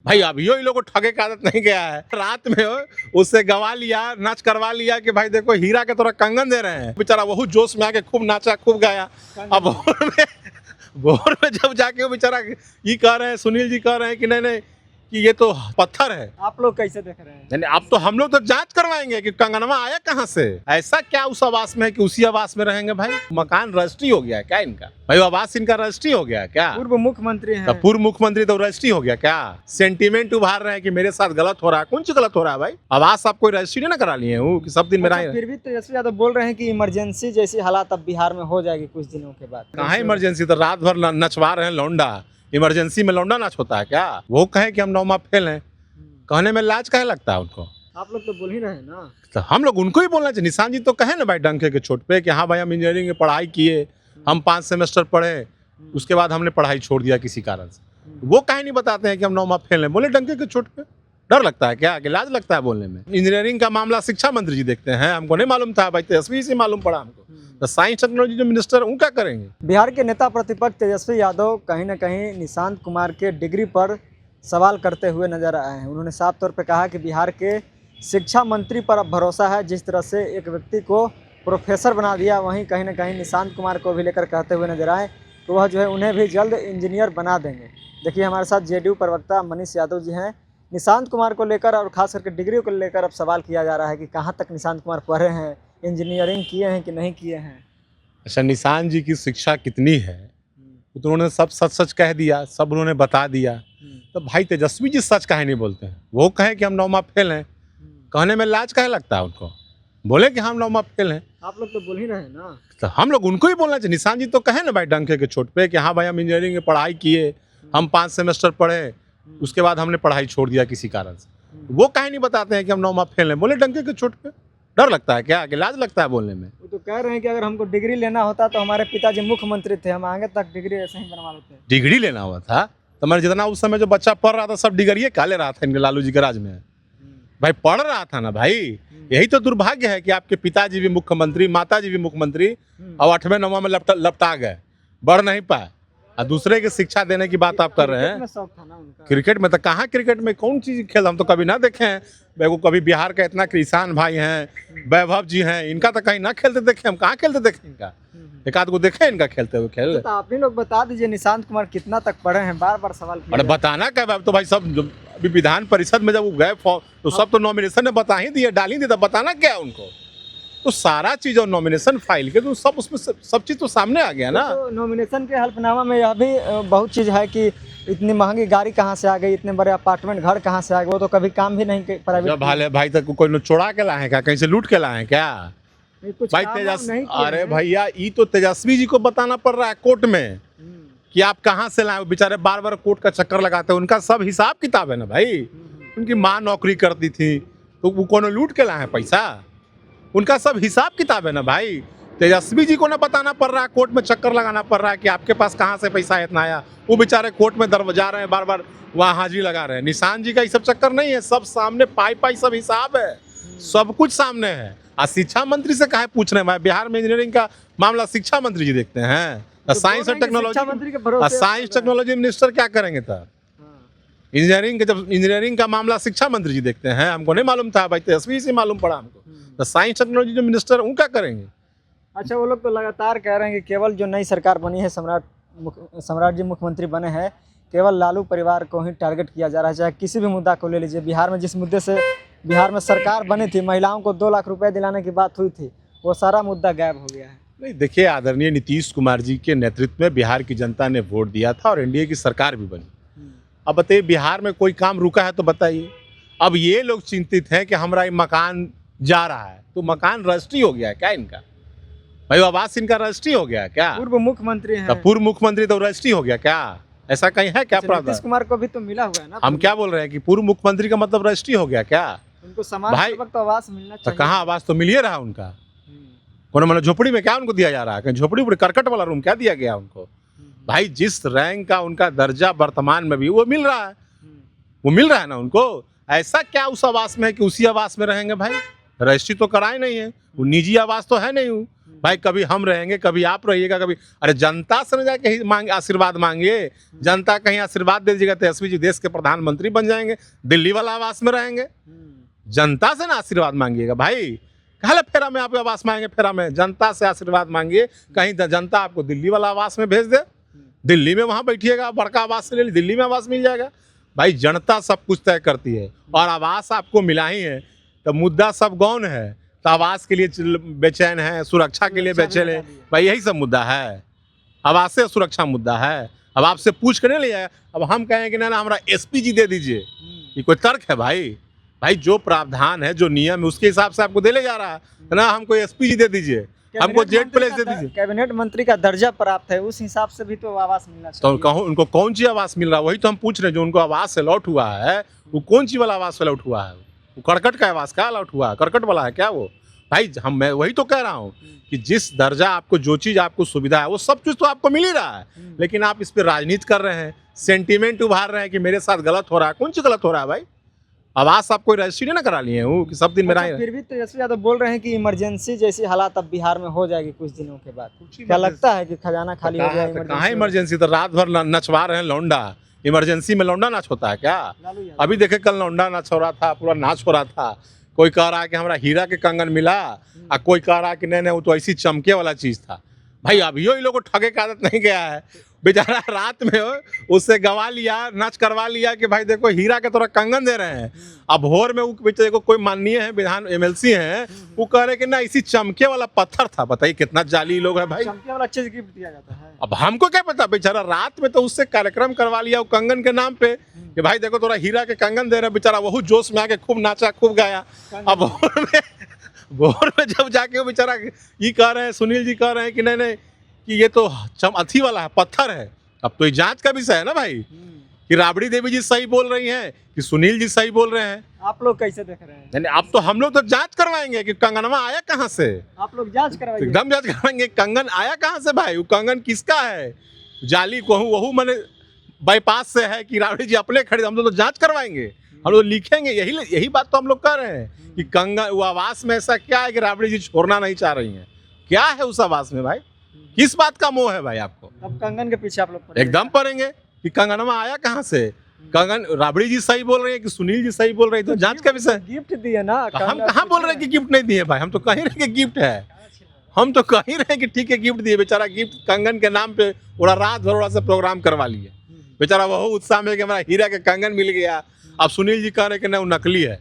भाई अभी ही लोगों को ठगे की आदत नहीं गया है। रात में उससे गवा लिया, नाच करवा लिया कि भाई देखो हीरा के थोड़ा कंगन दे रहे हैं। बेचारा वही जोश में आके खूब नाचा, खूब गाया। अब भोर में जब जाके वो बेचारा ये कह रहे हैं, सुनील जी कह रहे हैं कि नहीं नहीं कि ये तो पत्थर है। आप लोग कैसे देख रहे हैं? अब तो हम लोग तो जांच करवाएंगे कि कंगनवा आया कहाँ से। ऐसा क्या उस आवास में है कि उसी आवास में रहेंगे? भाई मकान रजिस्ट्री हो गया है क्या इनका? भाई आवास इनका रजिस्ट्री हो गया क्या? पूर्व मुख्यमंत्री हैं। पूर्व मुख्यमंत्री तो रजिस्ट्री हो गया क्या? सेंटीमेंट उभार रहे हैं कि मेरे साथ गलत हो रहा है। कौन सी गलत हो रहा है भाई? आवास आप कोई रजिस्ट्री ना करा लिए हूँ कि सब दिन मेरा। फिर भी तेजस्वी यादव बोल रहे हैं कि इमरजेंसी जैसी हालात अब बिहार में हो जाएगी कुछ दिनों के बाद। कहाँ इमरजेंसी? तो रात भर नचवा रहे हैं लौंडा। इमरजेंसी में लौंडा नाच होता है क्या? वो कहे कि हम 9 माह फेल हैं, कहने में लाज काहे लगता है उनको? आप लोग तो बोल ही रहे हैं ना। तो हम लोग उनको ही बोलना चाहिए। निशान जी तो कहे ना भाई डंके के चोट पे कि हाँ भाई हम इंजीनियरिंग की पढ़ाई किए, हम 5 सेमेस्टर पढ़े, उसके बाद हमने पढ़ाई छोड़ दिया किसी कारण से। वो कहे नहीं बताते हैं कि हम 9 माह फेल हैं, बोले डंके के चोट पे। डर लगता है क्या कि लाज लगता है बोलने में? इंजीनियरिंग का मामला शिक्षा मंत्री जी देखते हैं, हमको नहीं मालूम था भाई, तेजस्वी से मालूम पड़ा हमको। तो साइंस टेक्नोलॉजी जो मिनिस्टर उन क्या करेंगे? बिहार के नेता प्रतिपक्ष तेजस्वी यादव कहीं न कहीं निशांत कुमार के डिग्री पर सवाल करते हुए नजर आए हैं। उन्होंने साफ तौर पर कहा कि बिहार के शिक्षा मंत्री पर अब भरोसा है। जिस तरह से एक व्यक्ति को प्रोफेसर बना दिया, वहीं कहीं न कहीं निशांत कुमार को भी लेकर कहते हुए नजर आए तो वह जो है उन्हें भी जल्द इंजीनियर बना देंगे। देखिए हमारे साथ जेडीयू प्रवक्ता मनीष यादव जी हैं। निशांत कुमार को लेकर और खास करके डिग्री को लेकर अब सवाल किया जा रहा है कि कहाँ तक निशांत कुमार पढ़े हैं, इंजीनियरिंग किए हैं कि नहीं किए हैं। अच्छा, निशांत जी की शिक्षा कितनी है तो उन्होंने सब सच सच कह दिया, सब उन्होंने बता दिया। तो भाई तेजस्वी जी सच काहे नहीं बोलते हैं? वो कहे कि हम 9 माह फेल हैं, कहने में लाज काहे लगता है उनको? बोले कि हम 9 माह फेल हैं। आप लोग तो बोल ही रहे हैं ना। तो हम लोग उनको ही बोलना चाहिए। निशांत जी तो कहे ना भाई डंके के चोट पे कि हाँ भाई हम इंजीनियरिंग की पढ़ाई किए, हम 5 सेमेस्टर पढ़े, उसके बाद हमने पढ़ाई छोड़ दिया किसी कारण से। वो कहे नहीं बताते हैं कि हम 9 माह फेल हैं, बोले डंके के चोट पे। डर लगता है क्या कि लाज लगता है बोलने में? वो तो कह रहे हैं कि अगर हमको डिग्री लेना होता तो हमारे पिताजी मुख्यमंत्री थे, हम आगे तक डिग्री ऐसे ही बनवा लेते। डिग्री लेना हुआ था तो मैंने जितना उस समय जो बच्चा पढ़ रहा था सब डिग्री का ले रहा था इनके लालू जी के राज में। भाई पढ़ रहा था ना भाई। यही तो दुर्भाग्य है कि आपके पिताजी भी मुख्यमंत्री, माताजी भी मुख्यमंत्री और 8वें 9वें में लपटा गए, बढ़ नहीं पाए। और दूसरे की शिक्षा देने की बात आप कर रहे हैं। क्रिकेट में तो कहाँ, क्रिकेट में कौन चीज खेल हम तो कभी ना देखे हैं। वो कभी बिहार का इतना किसान भाई हैं, वैभव जी हैं, इनका तो कहीं ना खेलते देखे हम। कहाँ खेलते देखे इनका? एक आध को देखे इनका खेलते हुए खेल। तो आप ही लोग बता दीजिए निशांत कुमार कितना तक पढ़े हैं, बार बार सवाल किया। अरे बताना क्या तो भाई सब अभी विधान परिषद में जब वो गए तो सब तो नॉमिनेशन ने बता ही दिए, डाल ही दिया। बताना क्या है उनको? तो सारा चीज और नॉमिनेशन फाइल के तो सब उसमें सब चीज तो सामने आ गया ना। तो नॉमिनेशन के हल्फनामा में यह भी बहुत चीज है कि इतनी महंगी गाड़ी कहाँ से आ गई, इतने बड़े अपार्टमेंट घर कहाँ से आ गए। वो तो कभी काम भी नहीं प्राइवेट। भाई तक कोई चोरा के लाए हैं क्या? कहीं से लूट के लाए हैं क्या? भाई तेजस्वी, अरे भैया ये तो तेजस्वी जी को बताना पड़ रहा है कोर्ट में कि आप कहाँ से लाए। बेचारे बार बार कोर्ट का चक्कर लगाते हैं। उनका सब हिसाब किताब है ना भाई। उनकी माँ नौकरी करती थी तो वो कौन लूट के लाए हैं पैसा? उनका सब हिसाब किताब है ना भाई। तेजस्वी जी को ना बताना पड़ रहा है, कोर्ट में चक्कर लगाना पड़ रहा है कि आपके पास कहाँ से पैसा इतना आया। वो बेचारे कोर्ट में जा रहे हैं, बार बार वहाँ हाजिरी लगा रहे हैं। निशांत जी का ये सब चक्कर नहीं है, सब सामने पाई सब हिसाब है, सब कुछ सामने है। और शिक्षा मंत्री से काहे पूछ रहे हैं भाई? बिहार में इंजीनियरिंग का मामला शिक्षा मंत्री जी देखते हैं। साइंस और टेक्नोलॉजी, साइंस टेक्नोलॉजी मिनिस्टर क्या करेंगे तब? इंजीनियरिंग जब इंजीनियरिंग का मामला शिक्षा मंत्री जी देखते हैं, हमको नहीं मालूम था भाई, तेजस्वी से मालूम पड़ा हमको। तो साइंस टेक्नोलॉजी जो मिनिस्टर उन क्या करेंगे? अच्छा, वो लोग तो लगातार कह रहे हैं कि केवल जो नई सरकार बनी है, सम्राट जी मुख्यमंत्री बने हैं, केवल लालू परिवार को ही टारगेट किया जा रहा है। चाहे किसी भी मुद्दा को ले लीजिए। बिहार में जिस मुद्दे से बिहार में सरकार बनी थी, महिलाओं को 2 लाख रुपए दिलाने की बात हुई थी, वो सारा मुद्दा गायब हो गया है। नहीं देखिए, आदरणीय नीतीश कुमार जी के नेतृत्व में बिहार की जनता ने वोट दिया था और एनडीए की सरकार भी बनी। अब बताइए बिहार में कोई काम रुका है तो बताइए। अब ये लोग चिंतित हैं कि हमारा ये मकान जा रहा है, तो मकान रजिस्ट्री हो गया है क्या इनका? भाई आवास इनका रजिस्ट्री हो गया क्या? पूर्व मुख्यमंत्री हैं। तो पूर्व मुख्यमंत्री तो रजिस्ट्री हो गया क्या? ऐसा कहीं है क्या? नीतीश कुमार को भी तो मिला हुआ है ना। हम क्या बोल रहे हैं कि पूर्व मुख्यमंत्री का मतलब रजिस्ट्री हो गया क्या? उनको समान तो आवास मिलना चाहिए। तो कहाँ आवास तो मिल ही रहा उनका। कौन मतलब झोपड़ी में क्या उनको दिया जा रहा है? झोपड़ी करकट वाला रूम क्या दिया गया उनको? भाई जिस रैंक का उनका दर्जा वर्तमान में भी वो मिल रहा है, वो मिल रहा है ना उनको। ऐसा क्या उस आवास में है कि उसी आवास में रहेंगे? भाई रजिस्ट्री तो कराए नहीं है, वो निजी आवास तो है नहीं। भाई कभी हम रहेंगे, कभी आप रहिएगा, कभी अरे जनता से न जाके ही मांग आशीर्वाद मांगिए। जनता कहीं आशीर्वाद दे दीजिएगा तेजस्वी जी देश के प्रधानमंत्री बन जाएंगे, दिल्ली वाला आवास में रहेंगे। जनता से ना आशीर्वाद मांगिएगा भाई, कहले फेरा में आपके आवास मांगेंगे, फेरा में जनता से आशीर्वाद मांगिए। कहीं जनता आपको दिल्ली वाला आवास में भेज दे, दिल्ली में वहाँ बैठिएगा, बड़का आवास ले ली, दिल्ली में आवास मिल जाएगा। भाई जनता सब कुछ तय करती है, और आवास आपको मिला ही है तो मुद्दा सब गौन है। तो आवास के लिए बेचैन है, सुरक्षा के लिए बेचैन है, भाई यही सब मुद्दा है। आवास से सुरक्षा मुद्दा है। अब आपसे पूछ कर नहीं लिया, अब हम कहें कि ना हमारा एसपी जी दे दीजिए, ये कोई तर्क है भाई? भाई जो प्रावधान है, जो नियम है, उसके हिसाब से आपको देले जा रहा है ना। हमको एसपी जी दे दीजिए, हमको जेट प्लेस दे दीजिए। कैबिनेट मंत्री का दर्जा प्राप्त है, उस हिसाब से भी तो आवास मिलना चाहिए। तो कहूँ उनको कौन सी आवास मिल रहा है, वही तो हम पूछ रहे हैं। जो उनको आवास अलॉट हुआ है वो कौन सी वाला आवास अलॉट हुआ है? वो करकट का आवास का अलॉट हुआ है? करकट वाला है क्या वो? भाई मैं वही तो कह रहा हूँ कि जिस दर्जा आपको, जो चीज़ आपको सुविधा है, वो सब चीज़ तो आपको मिल ही रहा है, लेकिन आप इस पर राजनीति कर रहे हैं, सेंटीमेंट उभार रहे हैं कि मेरे साथ गलत हो रहा है। कौन सी गलत हो रहा है भाई? आवास आप कोई रजिस्ट्री ना करा लिए हूँ कि सब दिन मेरा। फिर भी तेजस्वी यादव बोल रहे हैं कि इमरजेंसी जैसी हालात अब बिहार में हो जाएगी कुछ दिनों के बाद। क्या लगता है कि खजाना खाली हो जाएगा? कहाँ इमरजेंसी? तो रात भर नचवा रहे हैं लौंडा। इमरजेंसी में लौंडा नाच होता है क्या? अभी देखे कल लौंडा नाच हो रहा था, पूरा नाच हो रहा था। कोई कह रहा है कि हमारा हीरा के कंगन मिला, और कोई कह रहा है कि नहीं वो तो ऐसी चमके वाला चीज था। भाई अभियो इन लोगों को ठगे का आदत नहीं गया है। बेचारा रात में उससे गवा लिया, नाच करवा लिया कि भाई देखो हीरा के थोड़ा कंगन दे रहे हैं। अब भोर में वो बेचारे को कोई माननीय है, विधान एमएलसी हैं, वो कह रहे कि ना इसी चमके वाला पत्थर था। बताइए कितना जाली लोग है भाई। चमके वाला चीज गिफ्ट दिया जाता है। अब हमको क्या पता, बेचारा रात में तो उससे कार्यक्रम करवा लिया वो कंगन के नाम पे कि भाई देखो थोड़ा हीरा के कंगन दे रहे। बेचारा वही जोश में आके खूब नाचा, खूब गाया। अब भोर में जब जाके वो बेचारा ये कह रहे हैं, सुनील जी कह रहे हैं कि नहीं कि ये तो अथी वाला है, पत्थर है। अब तो ये जांच का विषय है ना भाई, कि राबड़ी देवी जी सही बोल रही हैं कि सुनील जी सही बोल रहे हैं। आप लोग कैसे देख रहे हैं? नहीं, अब तो हम लोग तो जांच करवाएंगे कि कंगनवा आया कहाँ से। आप लोग जांच करवाइए, एकदम जांच करवाएंगे। कंगन आया कहाँ से भाई? वो कंगन किसका है? जाली को वहू मैंने बाईपास से है कि राबड़ी जी अपने खरीद? हम लोग तो जांच करवाएंगे, हम लोग लिखेंगे। यही बात तो हम लोग कर रहे हैं कि कंगन वो आवास में ऐसा क्या है कि राबड़ी जी छोड़ना नहीं चाह रही हैं? क्या है उस आवास में भाई? किस बात का मोह है भाई आपको? अब कंगन के पीछे आप लोग एकदम पड़ेंगे कि कंगनवा आया कहाँ से। कंगन राबड़ी जी सही बोल रहे हैं कि सुनील जी सही बोल रहे हैं? तो जांच का विषय। गिफ्ट दिए ना, हम कहाँ बोल रहे हैं कि गिफ्ट नहीं दिए भाई? हम तो कहीं रहे कि गिफ्ट है, हम तो कहीं रहे कि ठीक है गिफ्ट दिए। बेचारा गिफ्ट कंगन के नाम पे पूरा रात भर से प्रोग्राम करवा लिए। बेचारा वह उत्साह में कि हमारा हीरा के कंगन मिल गया। अब सुनील जी कह रहे कि नहीं वो नकली है।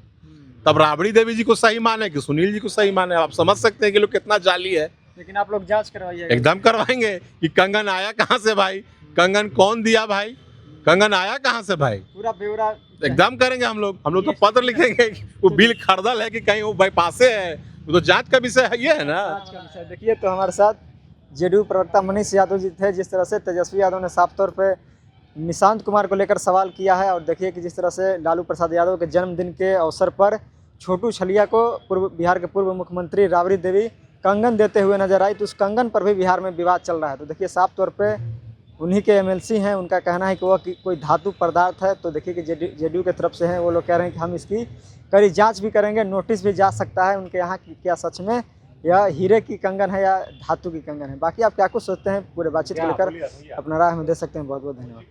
तब राबड़ी देवी जी को सही माने कि सुनील जी को सही माने? आप समझ सकते हैं कि लोग कितना जाली है। लेकिन आप लोग जांच करवाइए। एकदम करवाएंगे कि कंगन आया कहाँ से भाई, कंगन कौन दिया भाई, कंगन आया कहाँ से भाई, पूरा ब्यौरा एकदम करेंगे हम लोग। हम लोग तो पत्र लिखेंगे कि वो बिल खरीदल है कि कहीं वो बाईपासे है। वो तो जांच का विषय है, ये है ना। जांच का विषय। देखिए तो हमारे साथ जेडीयू प्रवक्ता मनीष यादव जी थे। जिस तरह से तेजस्वी यादव ने साफ तौर पे निशांत कुमार को लेकर सवाल किया है, और देखिए कि जिस तरह से लालू प्रसाद यादव के जन्मदिन के अवसर पर छोटू छलिया को बिहार के पूर्व मुख्यमंत्री राबड़ी देवी कंगन देते हुए नजर आई, तो उस कंगन पर भी बिहार में विवाद चल रहा है। तो देखिए साफ तौर पे उन्हीं के एमएलसी हैं, उनका कहना है कि वह कोई धातु पदार्थ है। तो देखिए कि जेडीयू के तरफ से हैं, वो लोग कह रहे हैं कि हम इसकी कड़ी जांच भी करेंगे, नोटिस भी जा सकता है उनके यहाँ कि क्या सच में यह हीरे की कंगन है या धातु की कंगन है। बाकी आप क्या कुछ सोचते हैं पूरे बातचीत को लेकर, अपना राय हमें दे सकते हैं। बहुत बहुत धन्यवाद।